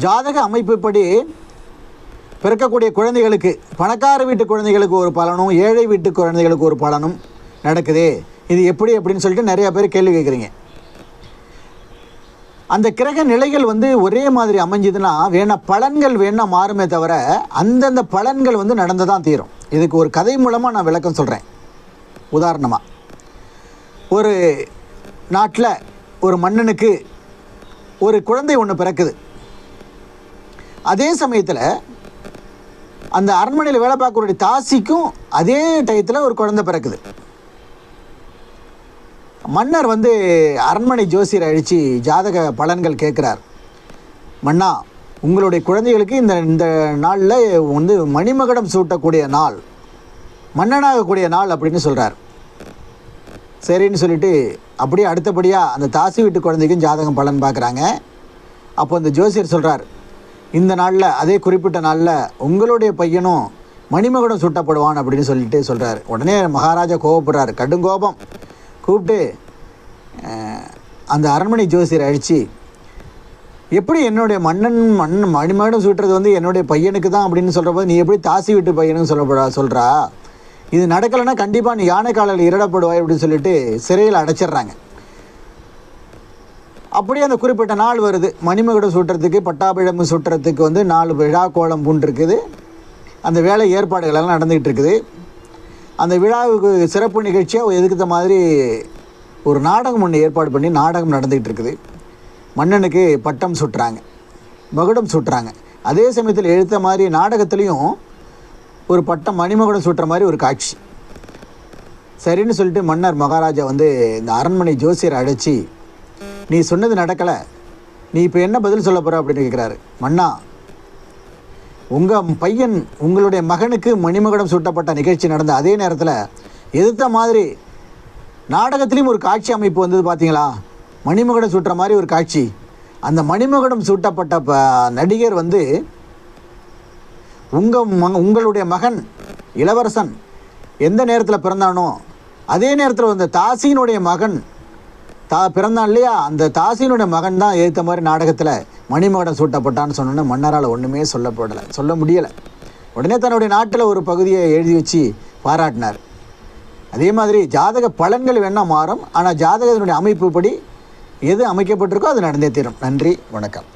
ஜாதக அமைப்புப்படி பிறக்கக்கூடிய குழந்தைகளுக்கு பணக்கார வீட்டு குழந்தைகளுக்கு ஒரு பலனும் ஏழை வீட்டு குழந்தைகளுக்கு ஒரு பலனும் நடக்குது. இது எப்படி அப்படின்னு சொல்லிட்டு நிறையா பேர் கேள்வி கேட்குறீங்க. அந்த கிரக நிலைகள் ஒரே மாதிரி அமைஞ்சதுன்னா பலன்கள் மாறுமே தவிர அந்தந்த பலன்கள் நடந்து தான் தீரும். இதுக்கு ஒரு கதை மூலமாக நான் விளக்கம் சொல்கிறேன். உதாரணமாக, ஒரு நாட்டில் ஒரு மன்னனுக்கு ஒரு குழந்தை ஒன்று பிறக்குது. அதே சமயத்தில் அந்த அரண்மனையில் வேலை பார்க்கக்கூடிய தாசிக்கும் அதே டயத்தில் ஒரு குழந்தை பிறக்குது. மன்னர் அரண்மனை ஜோசியரை அழித்து ஜாதக பலன்கள் கேட்குறார். மன்னா, உங்களுடைய குழந்தைகளுக்கு இந்த நாளில் மணிமகுடம் சூட்டக்கூடிய நாள், மன்னனாகக்கூடிய நாள் அப்படின்னு சொல்கிறார். சரின்னு சொல்லிட்டு அப்படியே அடுத்தபடியாக அந்த தாசி வீட்டு குழந்தைக்கும் ஜாதகம் பலன் பார்க்குறாங்க. அப்போ அந்த ஜோசியர் சொல்கிறார், இந்த நாளில் அதே குறிப்பிட்ட நாளில் உங்களுடைய பையனும் மணிமகுடம் சூட்டப்படுவான் அப்படின்னு சொல்லிட்டு சொல்கிறார். உடனே மகாராஜா கோபப்படுறார். கடுங்கோபம் கூப்பிட்டு அந்த அரண்மனை ஜோசியரை அழித்து, எப்படி என்னுடைய மணிமகுடம் சூட்டுறது என்னுடைய பையனுக்கு தான் அப்படின்னு சொல்கிறப்போது நீ எப்படி தாசி வீட்டு பையனுக்கு சொல்கிறா? இது நடக்கலைன்னா கண்டிப்பாக நீ யானை காலில் இரடப்படுவாய் அப்படின்னு சொல்லிட்டு சிறையில் அடைச்சிட்றாங்க. அப்படியே அந்த குறிப்பிட்ட நாள் வருது. மணிமகுடம் சூட்டுறதுக்கு பட்டாபிழம்பு சுட்டுறதுக்கு 4 விழா கோலம் பூண்டிருக்குது. அந்த வேலை ஏற்பாடுகள் எல்லாம் நடந்துக்கிட்டு இருக்குது. அந்த விழாவுக்கு சிறப்பு நிகழ்ச்சியாக எதுக்குத்த மாதிரி ஒரு நாடகம் ஒன்று ஏற்பாடு பண்ணி நாடகம் நடந்துக்கிட்டு இருக்குது. மன்னனுக்கு பட்டம் சுட்டுறாங்க, மகுடம் சுட்டுறாங்க. அதே சமயத்தில் எழுத்த மாதிரி நாடகத்துலேயும் ஒரு பட்டம் மணிமகுடம் சுட்டுற மாதிரி ஒரு காட்சி. சரின்னு சொல்லிட்டு மன்னர் மகாராஜா இந்த அரண்மனை ஜோசியரை அழைச்சி, நீ சொன்னது நடக்கலை, நீ இப்போ என்ன பதில் சொல்ல போகிற அப்படின்னு கேட்குறாரு. மன்னா, உங்கள் பையன் உங்களுடைய மகனுக்கு மணிமகுடம் சூட்டப்பட்ட நிகழ்ச்சி நடந்த அதே நேரத்தில் எதிர்த்த மாதிரி நாடகத்துலேயும் ஒரு காட்சி அமைப்பு வந்தது பார்த்தீங்களா? மணிமகுடம் சூட்டுற மாதிரி ஒரு காட்சி. அந்த மணிமகுடம் சூட்டப்பட்ட நடிகர் உங்களுடைய மகன் இளவரசன் எந்த நேரத்தில் பிறந்தானோ அதே நேரத்தில் தாசியினுடைய மகன் பிறந்தான் இல்லையா, அந்த தாசியினுடைய மகன் தான் ஏற்ற மாதிரி நாடகத்தில் மணிமகுடம் சூட்டப்பட்டான்னு சொன்னோன்னே மன்னரால் ஒன்றுமே சொல்ல முடியலை. உடனே தன்னுடைய நாட்டில் ஒரு பகுதியை எழுதி வச்சு பாராட்டினார். அதே மாதிரி ஜாதக பலன்கள் மாறும், ஆனால் ஜாதகத்தினுடைய அமைப்புப்படி எது அமைக்கப்பட்டிருக்கோ அது நடந்தே தீரும். நன்றி, வணக்கம்.